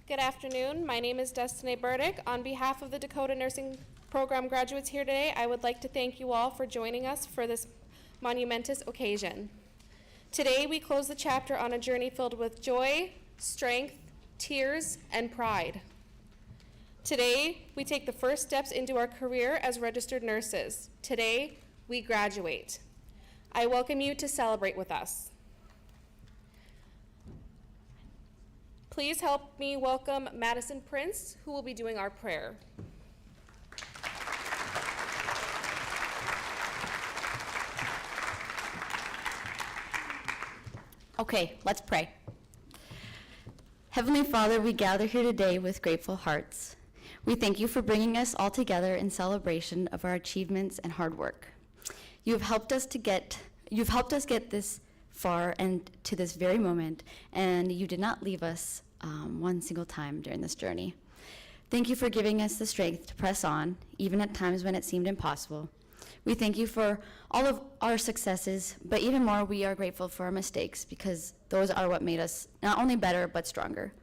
Good afternoon. My name is Destiny Burdick. On behalf of the Dakota Nursing Program graduates here today, I would like to thank you all for joining us for this monumentous occasion. Today, we close the chapter on a journey filled with joy, strength, tears, and pride. Today, we take the first steps into our career as registered nurses. Today, we graduate. I welcome you to celebrate with us. Please help me welcome Madison Prince, who will be doing our prayer. Okay, let's pray. Heavenly Father, we gather here today with grateful hearts. We thank you for bringing us all together in celebration of our achievements and hard work. You've helped us get this far and to this very moment, and you did not leave us one single time during this journey. Thank you for giving us the strength to press on, even at times when it seemed impossible. We thank you for all of our successes, but even more, we are grateful for our mistakes because those are what made us not only better, but stronger.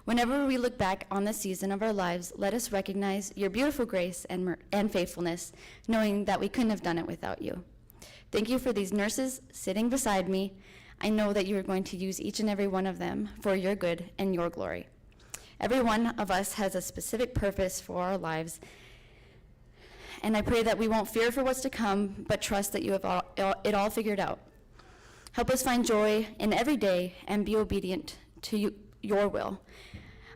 Whenever we look back on this season of our lives, let us recognize your beautiful grace and faithfulness, knowing that we couldn't have done it without you. Thank you for these nurses sitting beside me. I know that you are going to use each and every one of them for your good and your glory. Every one of us has a specific purpose for our lives, and I pray that we won't fear for what's to come, but trust that you have it all figured out. Help us find joy in every day and be obedient to your will.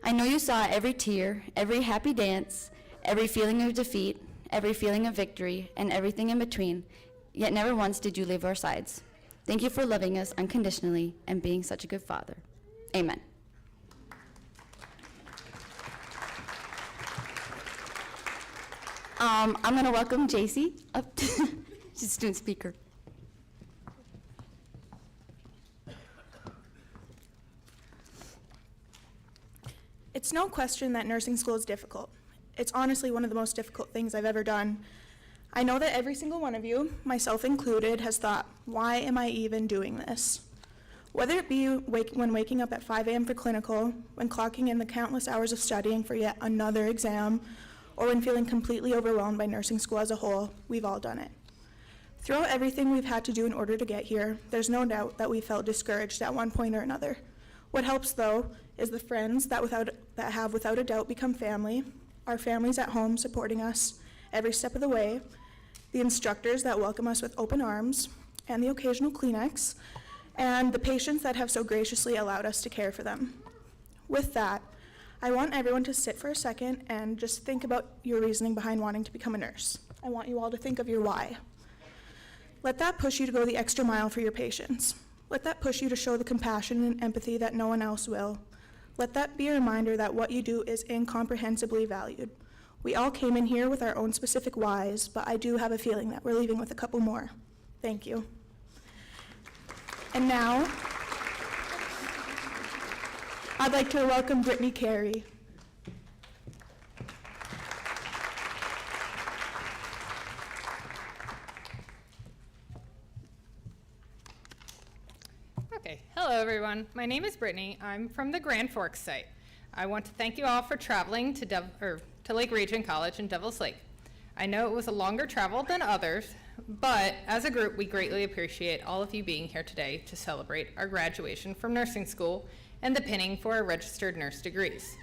I know you saw every tear, every happy dance, every feeling of defeat, every feeling of victory, and everything in between, yet never once did you leave our sides. Thank you for loving us unconditionally and being such a good father. Amen. I'm going to welcome JC up. She's a student speaker. It's no question that nursing school is difficult. It's honestly one of the most difficult things I've ever done. I know that every single one of you, myself included, has thought, why am I even doing this? Whether it be when waking up at 5 a.m. for clinical, when clocking in the countless hours of studying for yet another exam, or when feeling completely overwhelmed by nursing school as a whole, we've all done it. Throughout everything we've had to do in order to get here, there's no doubt that we felt discouraged at one point or another. What helps, though, is the friends that have without a doubt become family, our families at home supporting us every step of the way, the instructors that welcome us with open arms, and the occasional Kleenex, and the patients that have so graciously allowed us to care for them. With that, I want everyone to sit for a second and just think about your reasoning behind wanting to become a nurse. I want you all to think of your why. Let that push you to go the extra mile for your patients. Let that push you to show the compassion and empathy that no one else will. Let that be a reminder that what you do is incomprehensibly valued. We all came in here with our own specific whys, but I do have a feeling that we're leaving with a couple more. Thank you. And now, I'd like to welcome Brittany Carey. Okay, hello everyone. My name is Brittany. I'm from the Grand Forks site. I want to thank you all for traveling to Lake Region College in Devils Lake. I know it was a longer travel than others, but as a group, we greatly appreciate all of you being here today to celebrate our graduation from nursing school and the pinning for our registered nurse degrees.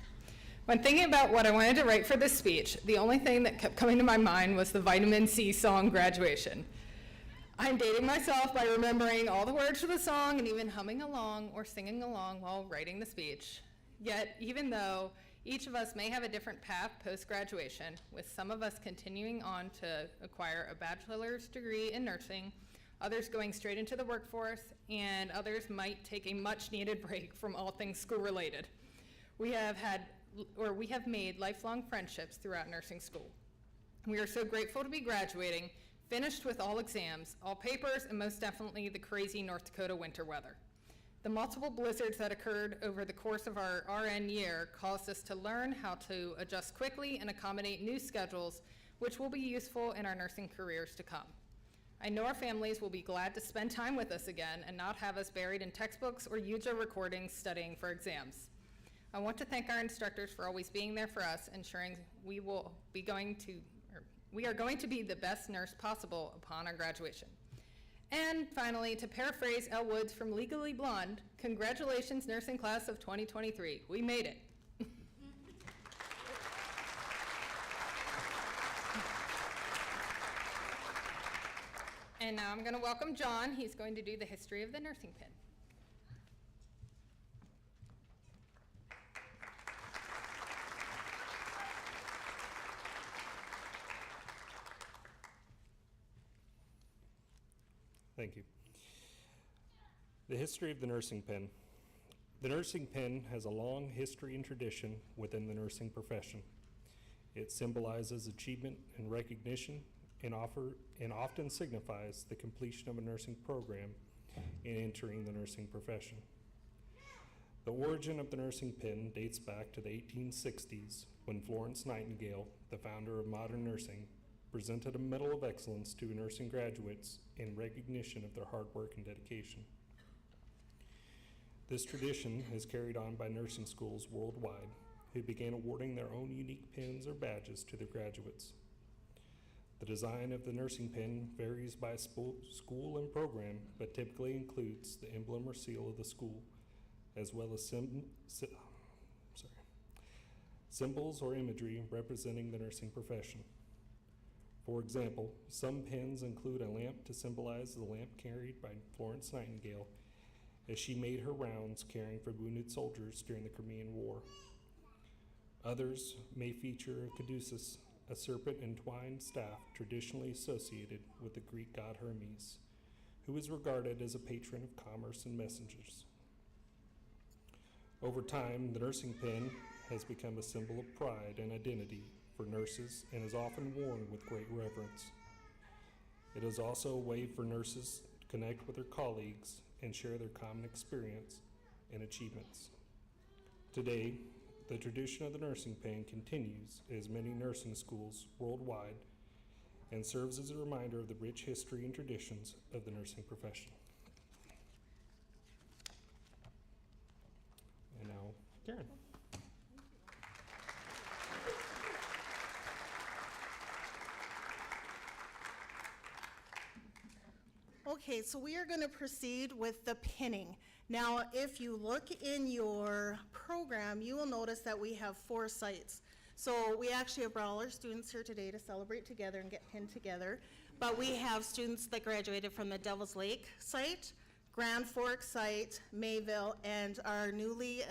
When thinking about what I wanted to write for this speech, the only thing that kept coming to my mind was the Vitamin C song, Graduation. I'm dating myself by remembering all the words to the song and even humming along or singing along while writing the speech. Yet, even though each of us may have a different path post-graduation, with some of us continuing on to acquire a bachelor's degree in nursing, others going straight into the workforce, and others might take a much-needed break from all things school-related. We have made lifelong friendships throughout nursing school. We are so grateful to be graduating, finished with all exams, all papers, and most definitely the crazy North Dakota winter weather. The multiple blizzards that occurred over the course of our RN year caused us to learn how to adjust quickly and accommodate new schedules, which will be useful in our nursing careers to come. I know our families will be glad to spend time with us again and not have us buried in textbooks or use our recordings studying for exams. I want to thank our instructors for always being there for us, ensuring we are going to be the best nurse possible upon our graduation. And finally, to paraphrase Elle Woods from Legally Blonde, congratulations, nursing class of 2023. We made it. And now I'm going to welcome John. He's going to do the history of the nursing pin. Thank you. The history of the nursing pin. The nursing pin has a long history and tradition within the nursing profession. It symbolizes achievement and recognition and often signifies the completion of a nursing program in entering the nursing profession. The origin of the nursing pin dates back to the 1860s when Florence Nightingale, the founder of modern nursing, presented a Medal of Excellence to nursing graduates in recognition of their hard work and dedication. This tradition is carried on by nursing schools worldwide, who began awarding their own unique pins or badges to their graduates. The design of the nursing pin varies by school and program, but typically includes the emblem or seal of the school, as well as symbols or imagery representing the nursing profession. For example, some pins include a lamp to symbolize the lamp carried by Florence Nightingale as she made her rounds caring for wounded soldiers during the Crimean War. Others may feature a caduceus, a serpent-entwined staff traditionally associated with the Greek god Hermes, who is regarded as a patron of commerce and messengers. Over time, the nursing pin has become a symbol of pride and identity for nurses and is often worn with great reverence. It is also a way for nurses to connect with their colleagues and share their common experience and achievements. Today, the tradition of the nursing pin continues as many nursing schools worldwide and serves as a reminder of the rich history and traditions of the nursing profession. And now, Karen. Okay, so we are going to proceed with the pinning. Now, if you look in your program, you will notice that we have 4 sites. So we actually have brought all our students here today to celebrate together and get pinned together. But we have students that graduated from the Devil's Lake site, Grand Forks site, Mayville, and our newly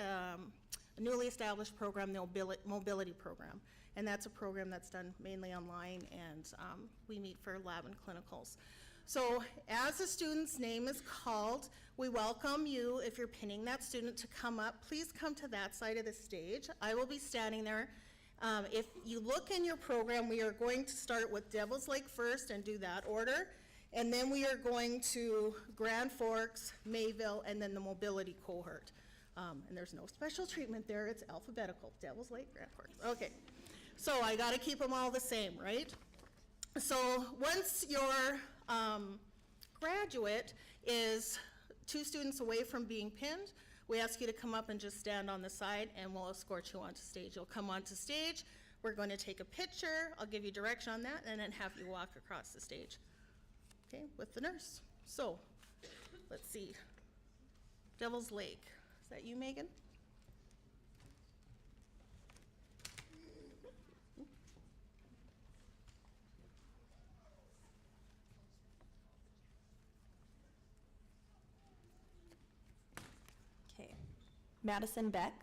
established program, the mobility program. And that's a program that's done mainly online, and we meet for lab and clinicals. So as the student's name is called, we welcome you, if you're pinning that student, to come up. Please come to that side of the stage. I will be standing there. If you look in your program, we are going to start with Devil's Lake first and do that order. And then we are going to Grand Forks, Mayville, and then the mobility cohort. And there's no special treatment there. It's alphabetical. Devil's Lake, Grand Forks. Okay. So I got to keep them all the same, right? So once your graduate is 2 students away from being pinned, we ask you to come up and just stand on the side, and we'll escort you onto stage. You'll come onto stage. We're going to take a picture. I'll give you direction on that, and then have you walk across the stage, okay, with the nurse. So let's see. Devil's Lake. Is that you, Megan? Okay, Madison Beck.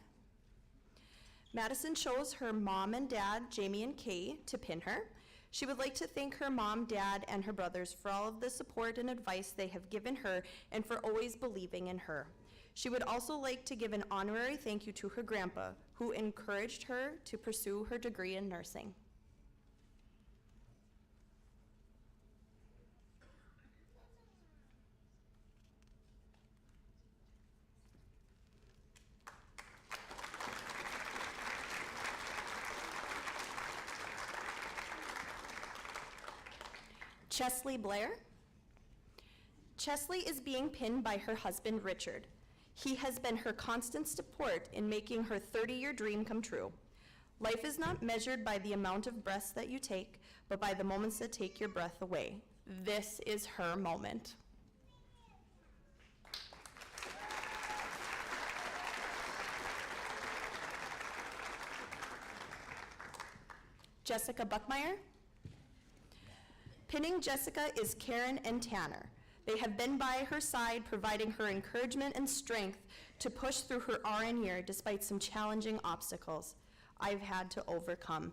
Madison chose her mom and dad, Jamie and Kay, to pin her. She would like to thank her mom, dad, and her brothers for all of the support and advice they have given her and for always believing in her. She would also like to give an honorary thank you to her grandpa, who encouraged her to pursue her degree in nursing. Chesley Blair. Chesley is being pinned by her husband, Richard. He has been her constant support in making her 30-year dream come true. Life is not measured by the amount of breaths that you take, but by the moments that take your breath away. This is her moment. Jessica Buckmeyer. Pinning Jessica is Karen and Tanner. They have been by her side, providing her encouragement and strength to push through her RN year despite some challenging obstacles I've had to overcome.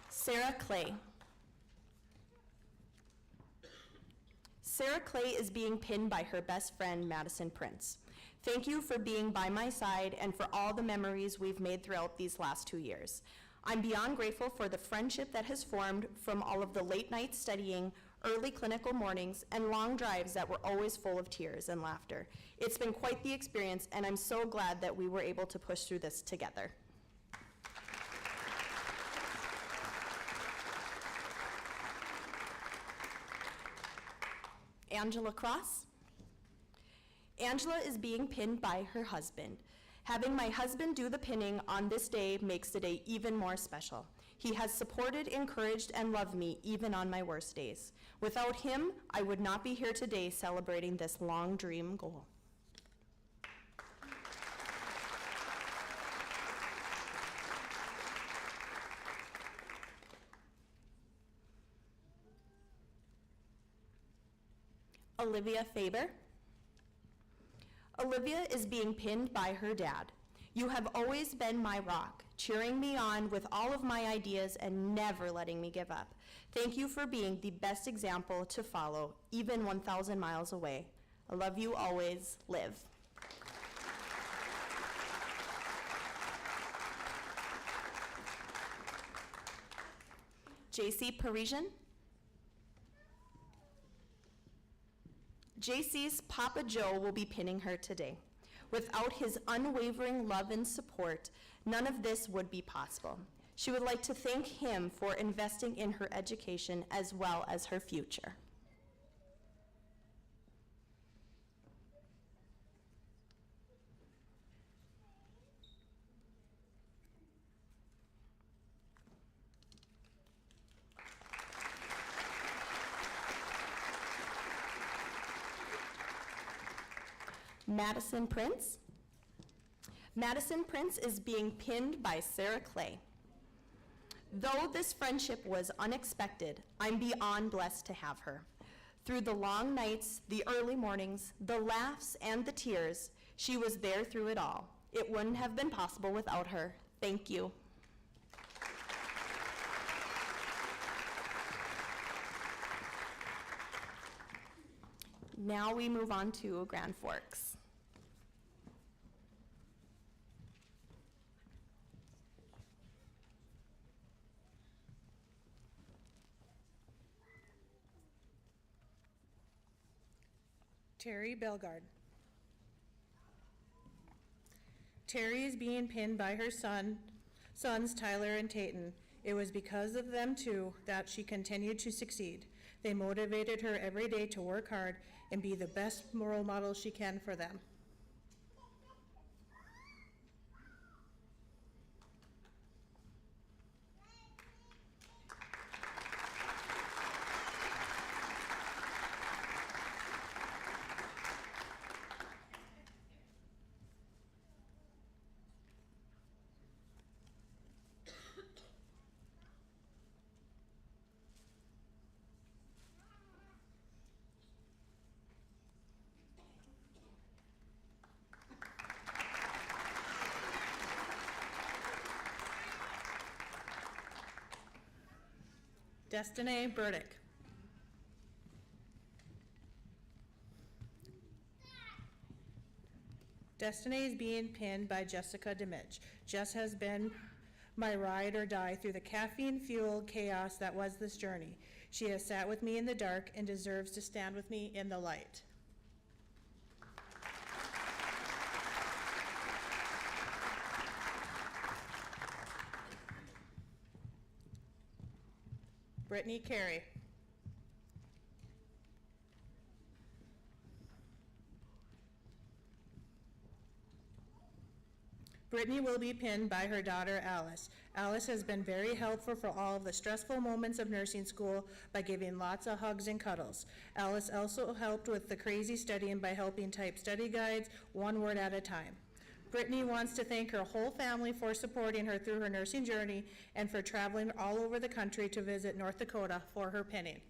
Sarah Clay. Sarah Clay is being pinned by her best friend, Madison Prince. Thank you for being by my side and for all the memories we've made throughout these last 2 years. I'm beyond grateful for the friendship that has formed from all of the late night studying, early clinical mornings, and long drives that were always full of tears and laughter. It's been quite the experience, and I'm so glad that we were able to push through this together. Angela Cross. Angela is being pinned by her husband. Having my husband do the pinning on this day makes the day even more special. He has supported, encouraged, and loved me even on my worst days. Without him, I would not be here today celebrating this long dream goal. Olivia Faber. Olivia is being pinned by her dad. You have always been my rock, cheering me on with all of my ideas and never letting me give up. Thank you for being the best example to follow, even 1,000 miles away. I love you always, Liv. JC Parisian. JC's Papa Joe will be pinning her today. Without his unwavering love and support, none of this would be possible. She would like to thank him for investing in her education as well as her future. Madison Prince. Madison Prince is being pinned by Sarah Clay. Though this friendship was unexpected, I'm beyond blessed to have her. Through the long nights, the early mornings, the laughs, and the tears, she was there through it all. It wouldn't have been possible without her. Thank you. Now we move on to Grand Forks. Terry Belgard. Terry is being pinned by her sons Tyler and Tayton. It was because of them two that she continued to succeed. They motivated her every day to work hard and be the best role model she can for them. Destiny Burdick. Destiny is being pinned by Jessica DeMitch. Jess has been my ride or die through the caffeine-fueled chaos that was this journey. She has sat with me in the dark and deserves to stand with me in the light. Brittany Carey. Brittany will be pinned by her daughter Alice. Alice has been very helpful for all of the stressful moments of nursing school by giving lots of hugs and cuddles. Alice also helped with the crazy studying by helping type study guides one word at a time. Brittany wants to thank her whole family for supporting her through her nursing journey and for traveling all over the country to visit North Dakota for her pinning.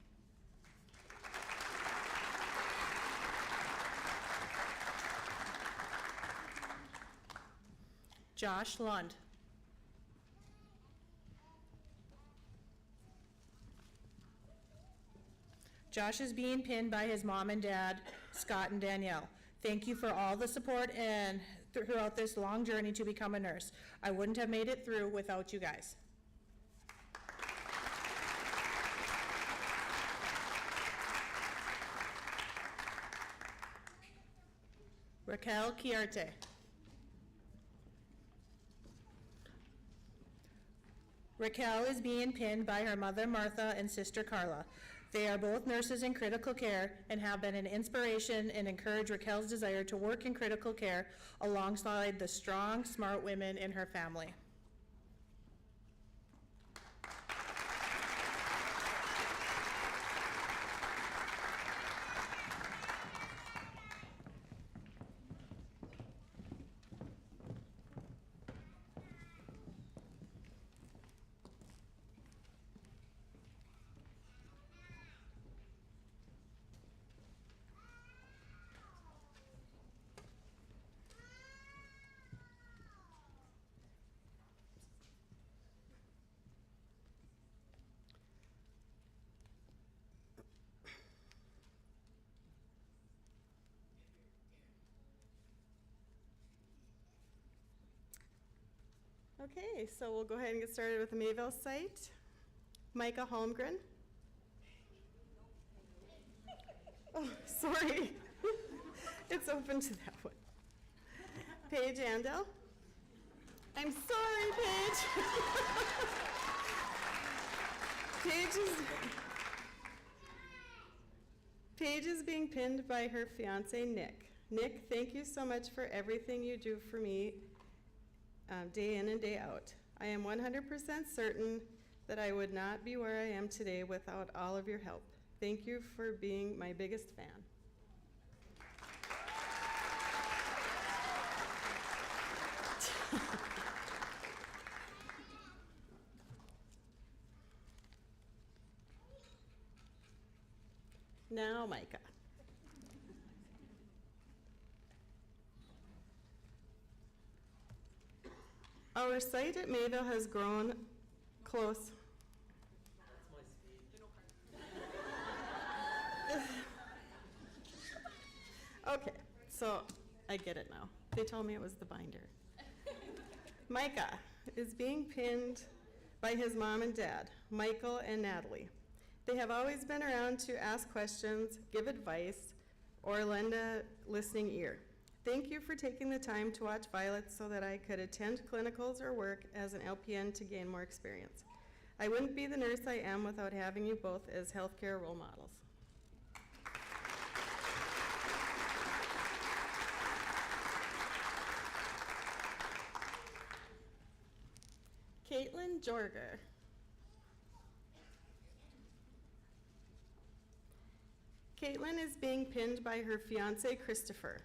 Josh Lund. Josh is being pinned by his mom and dad, Scott and Danielle. Thank you for all the support and throughout this long journey to become a nurse. I wouldn't have made it through without you guys. Raquel Chiarte. Raquel is being pinned by her mother Martha and sister Carla. They are both nurses in critical care and have been an inspiration and encourage Raquel's desire to work in critical care alongside the strong, smart women in her family. Okay, so we'll go ahead and get started with the Mayville site. Micah Holmgren. Oh, sorry. It's open to that one. Paige Andel. I'm sorry, Paige. Paige is being pinned by her fiance, Nick. Nick, thank you so much for everything you do for me day in and day out. I am 100% certain that I would not be where I am today without all of your help. Thank you for being my biggest fan. Now, Micah. Our site at Mayville has grown close. Okay, so I get it now. They told me it was the binder. Micah is being pinned by his mom and dad, Michael and Natalie. They have always been around to ask questions, give advice, or lend a listening ear. Thank you for taking the time to watch Violet so that I could attend clinicals or work as an LPN to gain more experience. I wouldn't be the nurse I am without having you both as healthcare role models. Caitlin Jorger. Caitlin is being pinned by her fiance, Christopher.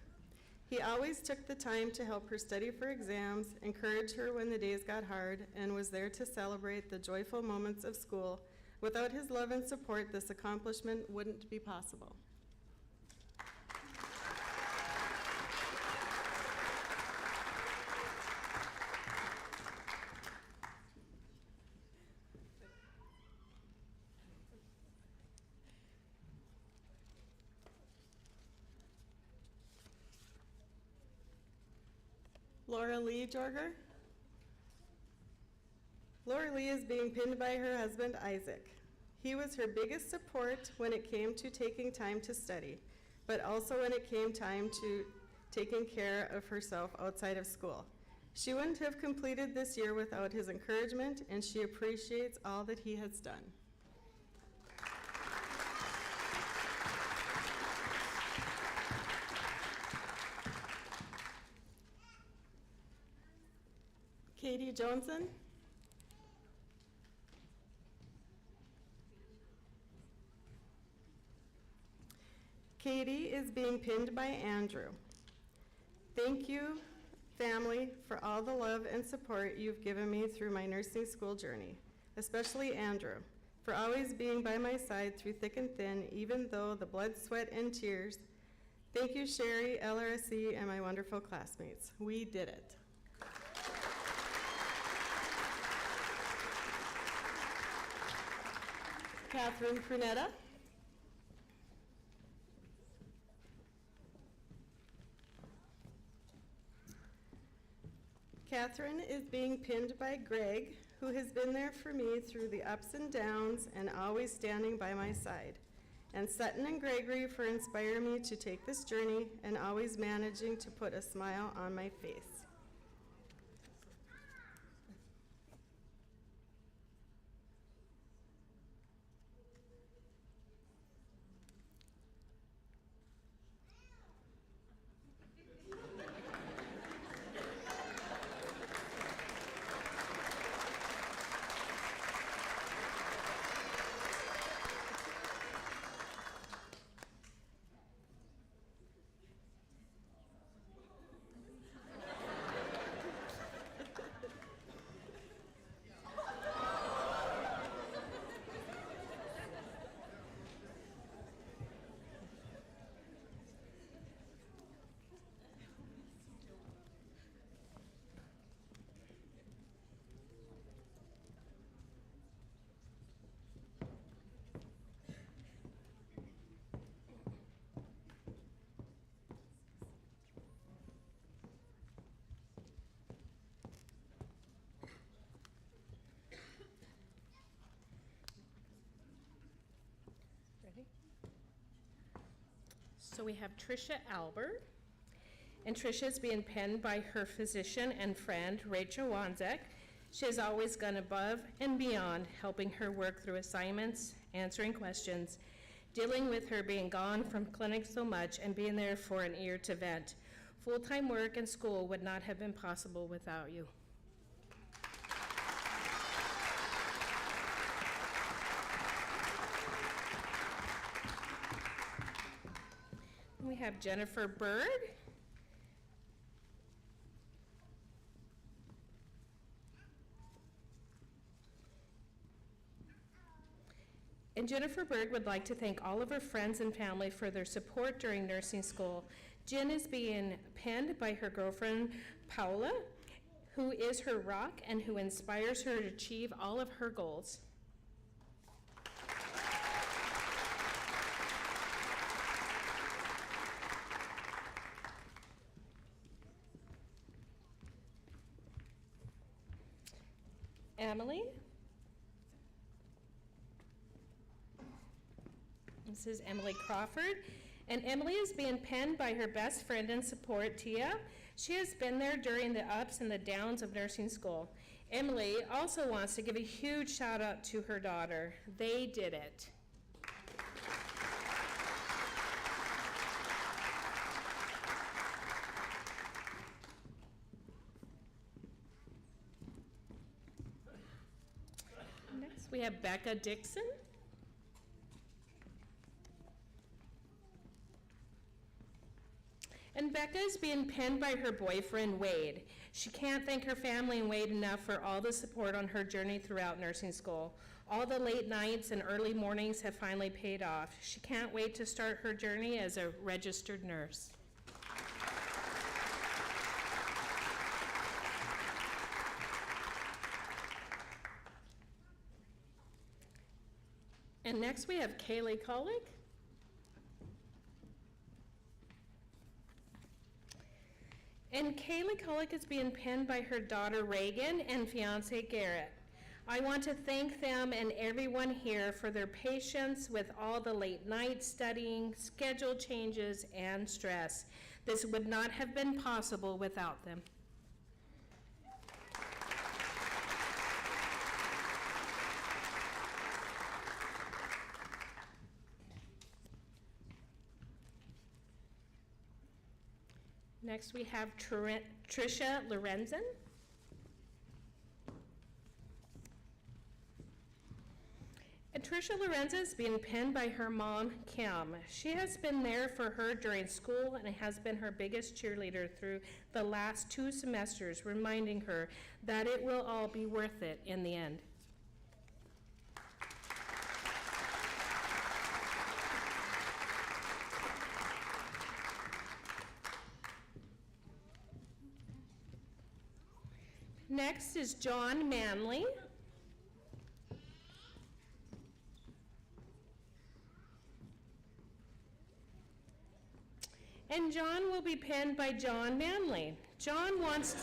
He always took the time to help her study for exams, encourage her when the days got hard, and was there to celebrate the joyful moments of school. Without his love and support, this accomplishment wouldn't be possible. Laura Lee Jorger. Laura Lee is being pinned by her husband, Isaac. He was her biggest support when it came to taking time to study, but also when it came time to taking care of herself outside of school. She wouldn't have completed this year without his encouragement, and she appreciates all that he has done. Katie Johnson. Katie is being pinned by Andrew. Thank you, family, for all the love and support you've given me through my nursing school journey, especially Andrew, for always being by my side through thick and thin, even though the blood, sweat, and tears. Thank you, Sherry, LRSC, and my wonderful classmates. We did it. Catherine Prunetta. Catherine is being pinned by Greg, who has been there for me through the ups and downs and always standing by my side. And Sutton and Gregory for inspiring me to take this journey and always managing to put a smile on my face. So we have Tricia Albert, and Tricia is being penned by her physician and friend, Rachel Wanzek. She has always gone above and beyond, helping her work through assignments, answering questions, dealing with her being gone from clinic so much, and being there for an ear to vent. Full-time work and school would not have been possible without you. We have Jennifer Berg. And Jennifer Berg would like to thank all of her friends and family for their support during nursing school. Jen is being penned by her girlfriend, Paula, who is her rock and who inspires her to achieve all of her goals. Emily. This is Emily Crawford. And Emily is being penned by her best friend and support, Tia. She has been there during the ups and the downs of nursing school. Emily also wants to give a huge shout out to her daughter. They did it. Next, we have Becca Dixon. And Becca is being penned by her boyfriend, Wade. She can't thank her family and Wade enough for all the support on her journey throughout nursing school. All the late nights and early mornings have finally paid off. She can't wait to start her journey as a registered nurse. And next we have Kaylee Kollick. And Kaylee Kollick is being penned by her daughter Reagan and fiance Garrett. I want to thank them and everyone here for their patience with all the late night studying, schedule changes, and stress. This would not have been possible without them. Next, we have Tricia Lorenzen. Tricia Lorenza is being pinned by her mom, Kim. She has been there for her during school and has been her biggest cheerleader through the last 2 semesters, reminding her that it will all be worth it in the end. Next is John Manley. And John will be pinned by John Manley. John wants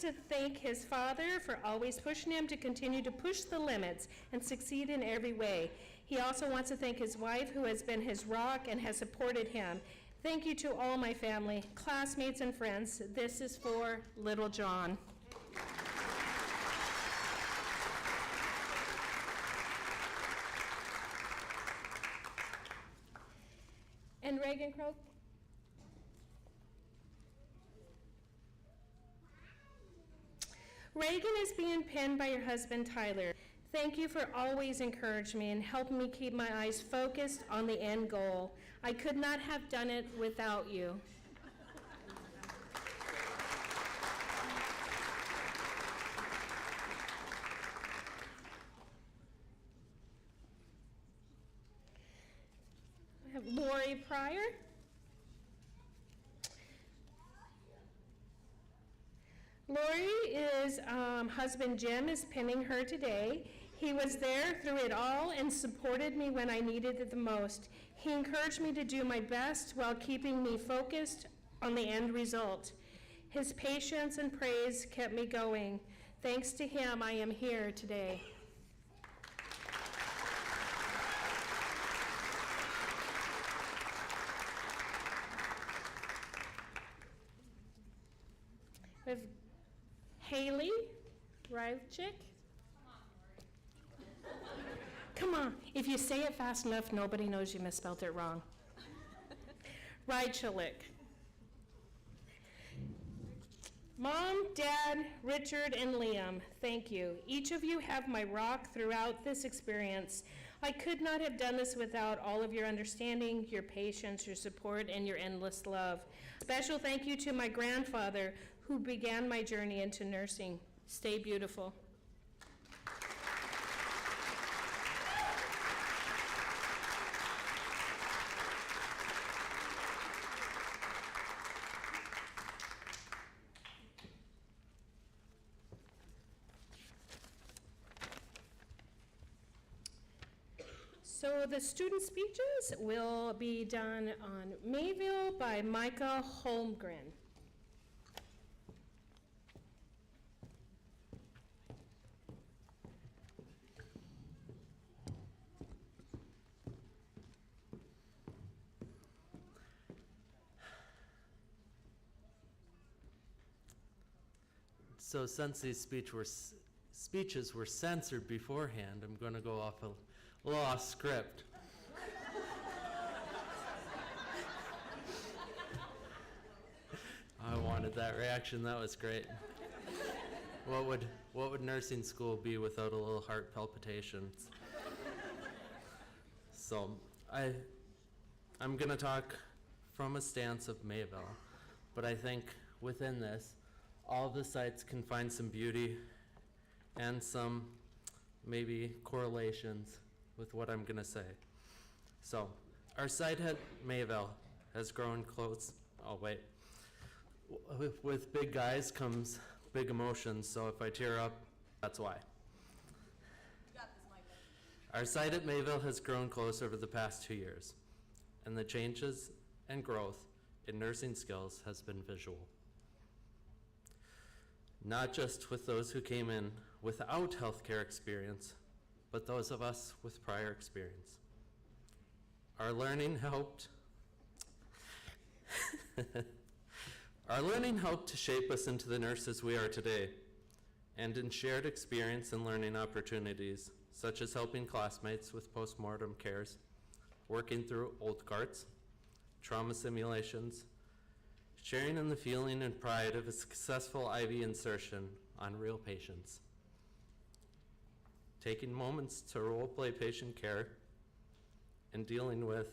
to thank his father for always pushing him to continue to push the limits and succeed in every way. He also wants to thank his wife, who has been his rock and has supported him. Thank you to all my family, classmates, and friends. This is for little John. And Reagan Croak. Reagan is being pinned by your husband, Tyler. Thank you for always encouraging me and helping me keep my eyes focused on the end goal. I could not have done it without you. I have Lori Pryor. Lori is, husband Jim is pinning her today. He was there through it all and supported me when I needed it the most. He encouraged me to do my best while keeping me focused on the end result. His patience and praise kept me going. Thanks to him, I am here today. We have Haley Ryvchik. Come on, if you say it fast enough, nobody knows you misspelled it wrong. Rychelik. Mom, Dad, Richard, and Liam, thank you. Each of you have my rock throughout this experience. I could not have done this without all of your understanding, your patience, your support, and your endless love. Special thank you to my grandfather, who began my journey into nursing. Stay beautiful. So the student speeches will be done on Mayville by Micah Holmgren. So since these speeches were censored beforehand, I'm going to go off a little off script. I wanted that reaction. That was great. What would nursing school be without a little heart palpitations? So I'm going to talk from a stance of Mayville, but I think within this, all the sites can find some beauty and some maybe correlations with what I'm gonna say. So, our site at Mayville has grown close. Oh wait, with big guys comes big emotions. So if I tear up, that's why. You got this, Micah. Our site at Mayville has grown close over the past 2 years, and the changes and growth in nursing skills has been visual. Not just with those who came in without healthcare experience, but those of us with prior experience. Our learning helped to shape us into the nurses we are today, and in shared experience and learning opportunities, such as helping classmates with postmortem cares, working through old carts, trauma simulations, sharing in the feeling and pride of a successful IV insertion on real patients. taking moments to role-play patient care, and dealing with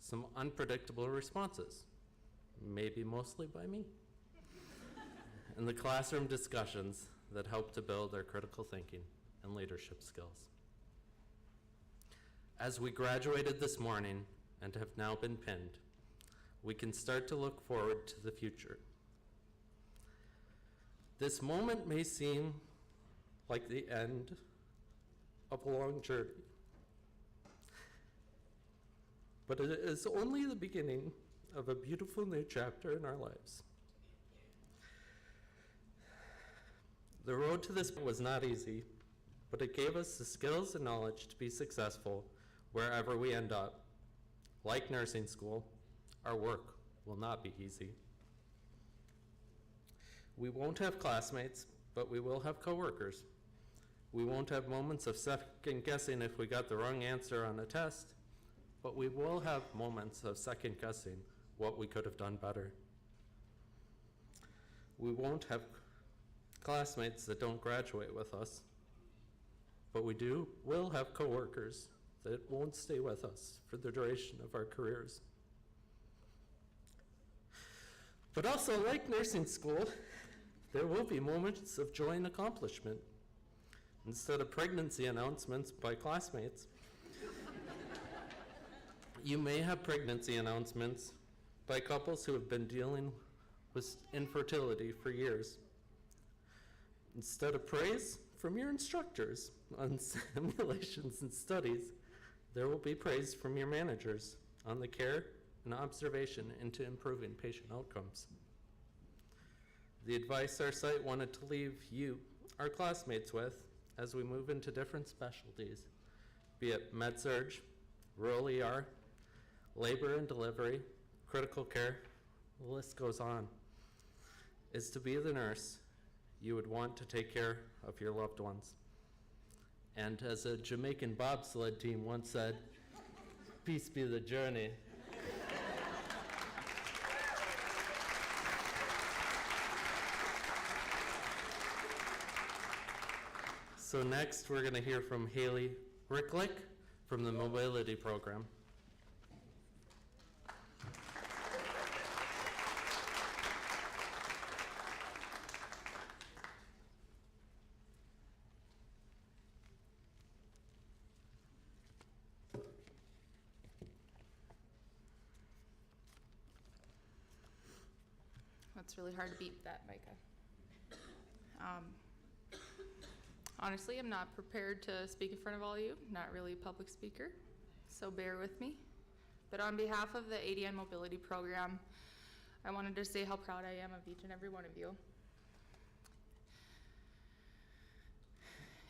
some unpredictable responses, maybe mostly by me, and the classroom discussions that help to build our critical thinking and leadership skills. As we graduated this morning and have now been pinned, we can start to look forward to the future. This moment may seem like the end of a long journey, but it is only the beginning of a beautiful new chapter in our lives. The road to this was not easy, but it gave us the skills and knowledge to be successful wherever we end up. Like nursing school, our work will not be easy. We won't have classmates, but we will have coworkers. We won't have moments of second guessing if we got the wrong answer on a test, but we will have moments of second guessing what we could have done better. We won't have classmates that don't graduate with us, but will have coworkers that won't stay with us for the duration of our careers. But also, like nursing school, there will be moments of joy and accomplishment. Instead of pregnancy announcements by classmates, you may have pregnancy announcements by couples who have been dealing with infertility for years. Instead of praise from your instructors on simulations and studies, there will be praise from your managers on the care and observation into improving patient outcomes. The advice our site wanted to leave you, our classmates, with as we move into different specialties, be it med-surg, rural ER, labor and delivery, critical care, the list goes on, is to be the nurse you would want to take care of your loved ones. And as a Jamaican bobsled team once said, peace be the journey. So next, we're going to hear from Haley Ricklick from the Mobility Program. It's really hard to beat that, Micah. Honestly, I'm not prepared to speak in front of all of you, not really a public speaker, so bear with me. But on behalf of the ADN Mobility Program, I wanted to say how proud I am of each and every one of you.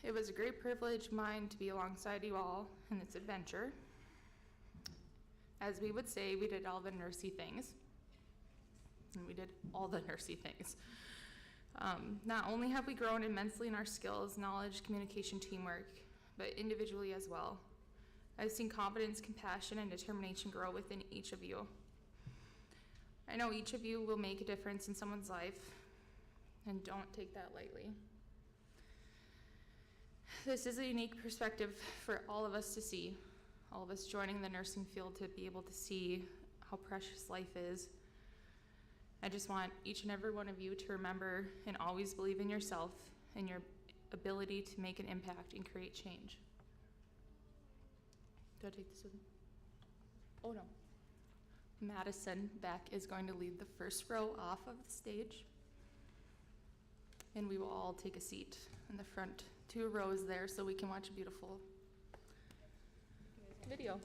It was a great privilege of mine to be alongside you all in this adventure. As we would say, we did all the nursey things. And we did all the nursey things. Not only have we grown immensely in our skills, knowledge, communication, teamwork, but individually as well. I've seen confidence, compassion, and determination grow within each of you. I know each of you will make a difference in someone's life, and don't take that lightly. This is a unique perspective for all of us to see, all of us joining the nursing field to be able to see how precious life is. I just want each and every one of you to remember and always believe in yourself and your ability to make an impact and create change. Do I take this with me? Oh no. Madison Beck is going to lead the first row off of the stage. And we will all take a seat in the front 2 rows there so we can watch a beautiful video.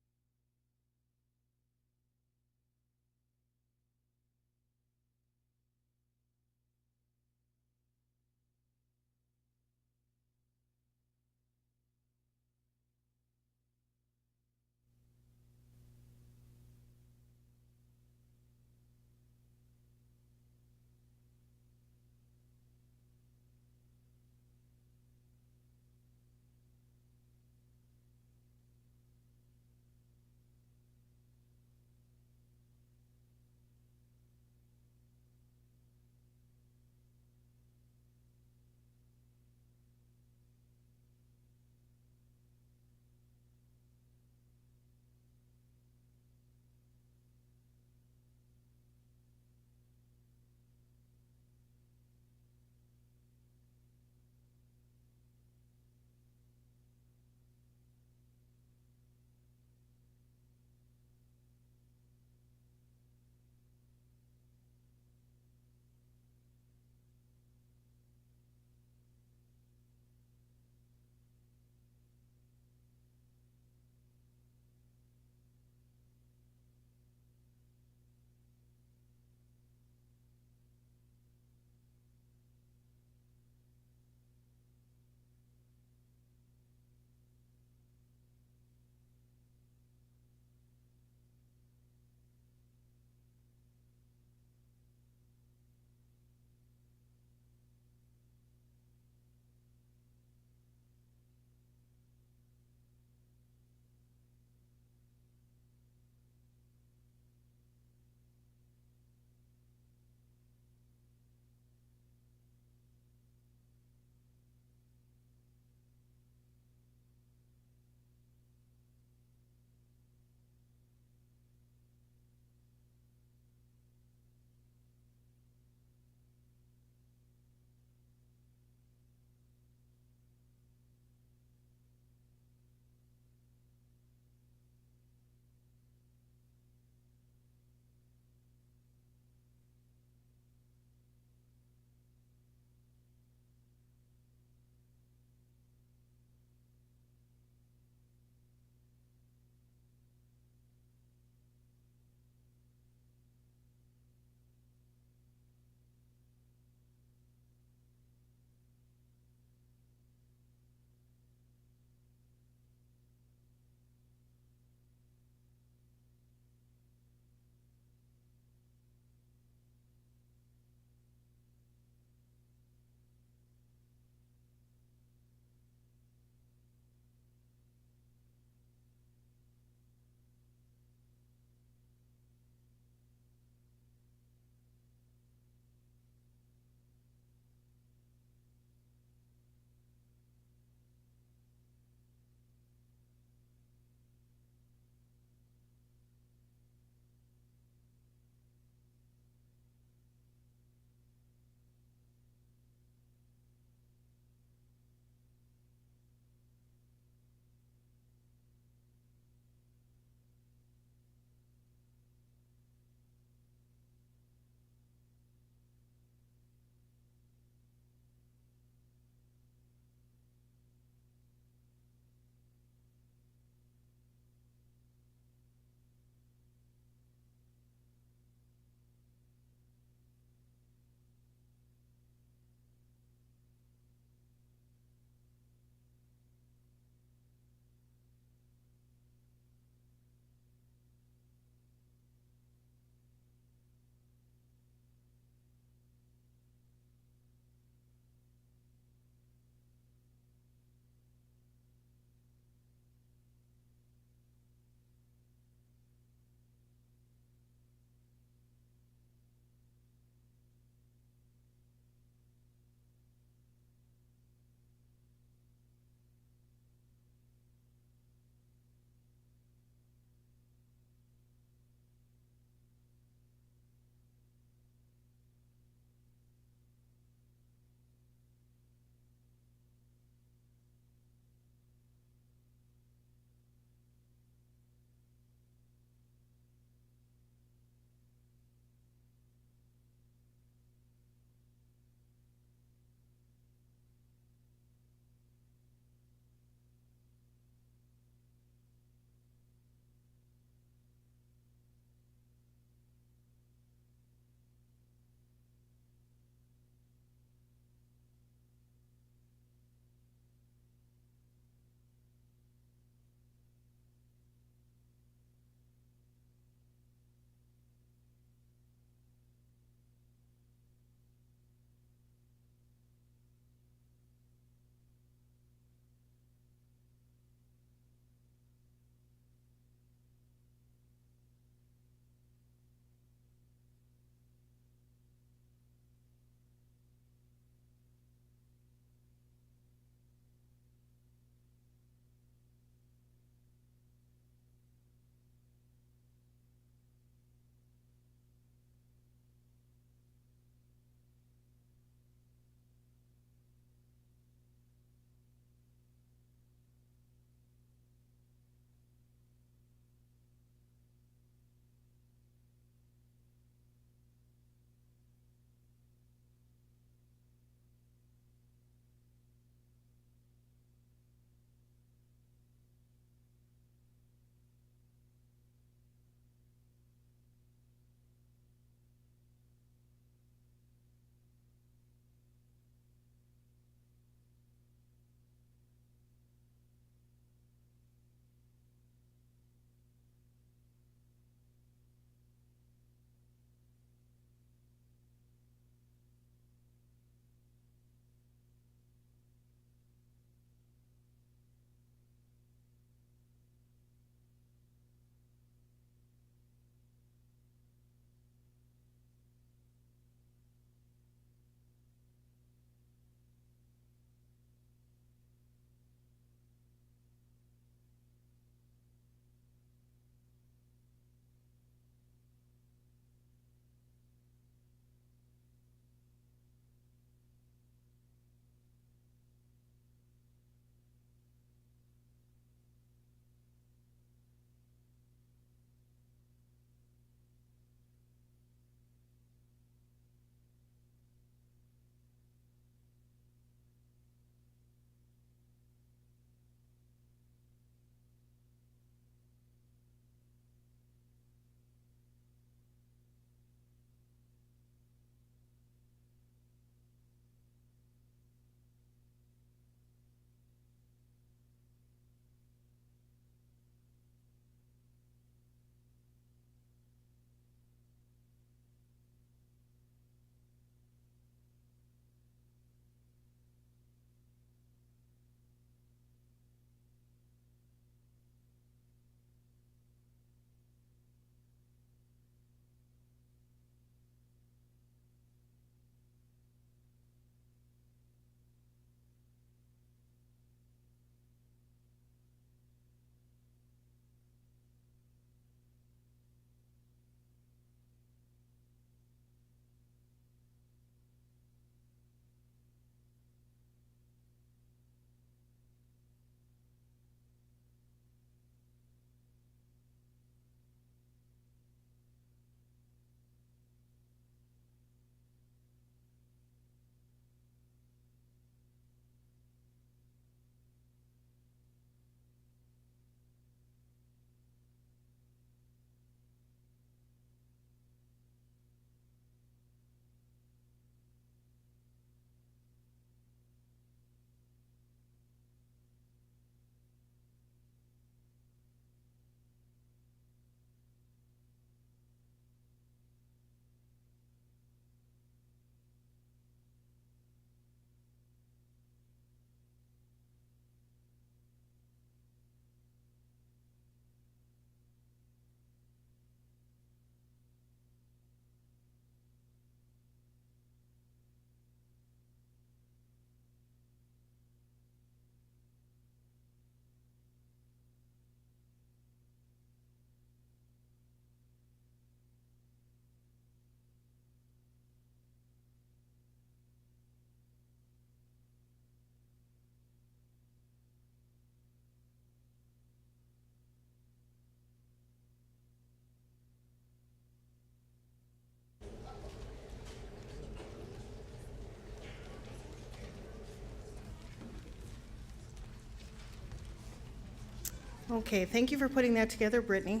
Okay, thank you for putting that together, Brittany.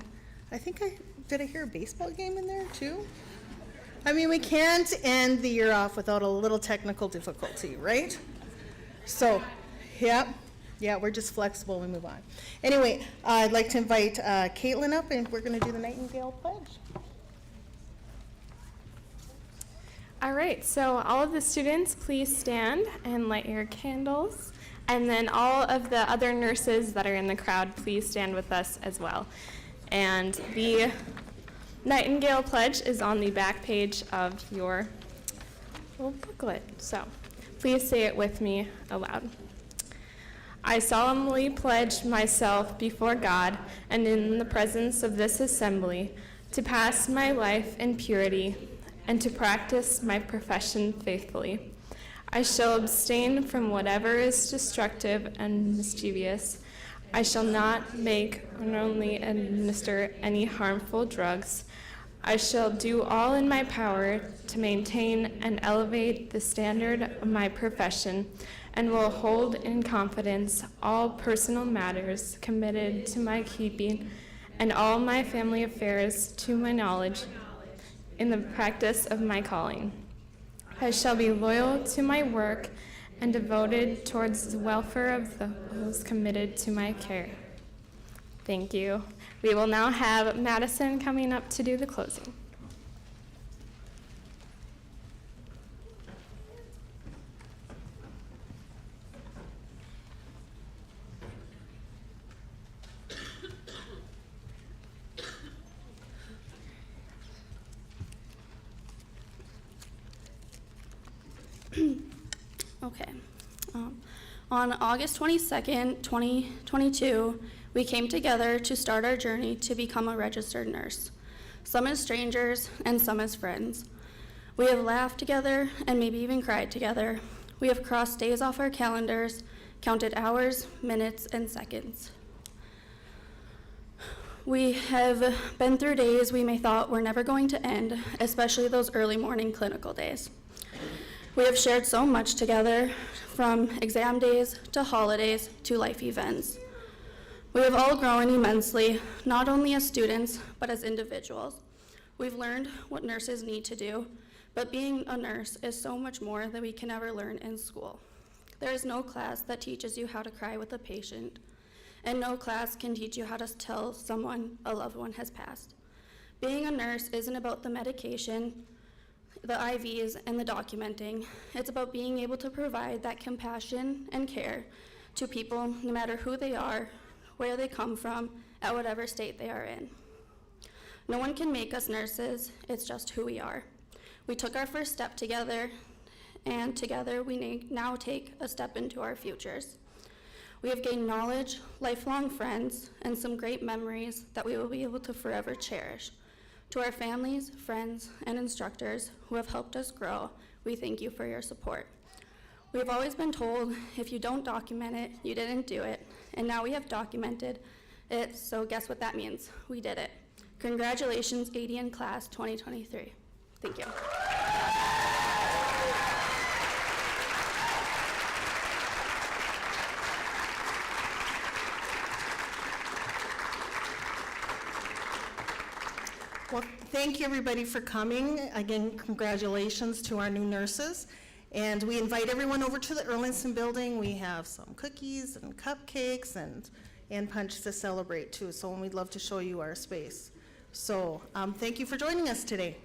Did I hear a baseball game in there too? I mean, we can't end the year off without a little technical difficulty, right? So, yeah, we're just flexible, we move on. Anyway, I'd like to invite Caitlin up, and we're gonna do the Nightingale Pledge. All right, so all of the students, please stand and light your candles. And then all of the other nurses that are in the crowd, please stand with us as well. And the Nightingale Pledge is on the back page of your little booklet. So please say it with me aloud. I solemnly pledge myself before God and in the presence of this assembly to pass my life in purity and to practice my profession faithfully. I shall abstain from whatever is destructive and mischievous. I shall not make or knowingly administer any harmful drugs. I shall do all in my power to maintain and elevate the standard of my profession and will hold in confidence all personal matters committed to my keeping and all my family affairs to my knowledge in the practice of my calling. I shall be loyal to my work and devoted towards the welfare of those committed to my care. Thank you. We will now have Madison coming up to do the closing. Okay. On August 22nd, 2022, we came together to start our journey to become a registered nurse, some as strangers and some as friends. We have laughed together and maybe even cried together. We have crossed days off our calendars, counted hours, minutes, and seconds. We have been through days we may thought were never going to end, especially those early morning clinical days. We have shared so much together, from exam days to holidays to life events. We have all grown immensely, not only as students, but as individuals. We've learned what nurses need to do, but being a nurse is so much more than we can ever learn in school. There is no class that teaches you how to cry with a patient, and no class can teach you how to tell someone a loved one has passed. Being a nurse isn't about the medication, the IVs, and the documenting. It's about being able to provide that compassion and care to people, no matter who they are, where they come from, at whatever state they are in. No one can make us nurses, it's just who we are. We took our first step together, and together we now take a step into our futures. We have gained knowledge, lifelong friends, and some great memories that we will be able to forever cherish. To our families, friends, and instructors who have helped us grow, we thank you for your support. We have always been told, if you don't document it, you didn't do it, and now we have documented it, so guess what that means? We did it. Congratulations, ADN Class 2023. Thank you. Well, thank you, everybody, for coming. Again, congratulations to our new nurses. And we invite everyone over to the Erlinson building. We have some cookies and cupcakes and punch to celebrate, too. So we'd love to show you our space. So thank you for joining us today.